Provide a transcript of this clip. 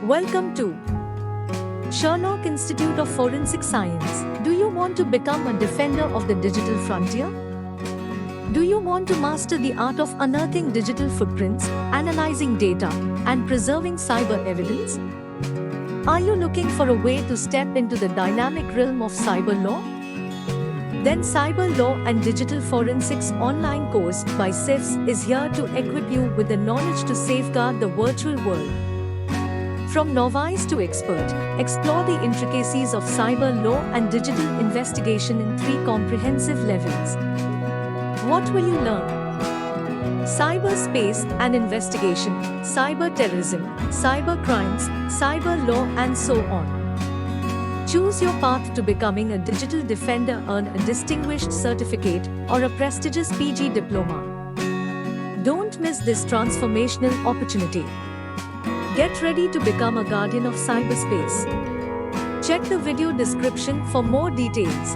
Welcome to Sherlock Institute of Forensic Science. Do you want to become a defender of the digital frontier? Do you want to master the art of unearthing digital footprints, analyzing data, and preserving cyber evidence? Are you looking for a way to step into the dynamic realm of cyber law? Then Cyber Law and Digital Forensics online course by SIFS is here to equip you with the knowledge to safeguard the virtual world. From novice to expert, explore the intricacies of cyber law and digital investigation in 3 comprehensive levels. What will you learn? Cyberspace and investigation, cyber terrorism, cyber crimes, cyber law, and so on. Choose your path to becoming a digital defender, earn a distinguished certificate or a prestigious PG diploma. Don't miss this transformational opportunity. Get ready to become a guardian of cyberspace. Check the video description for more details.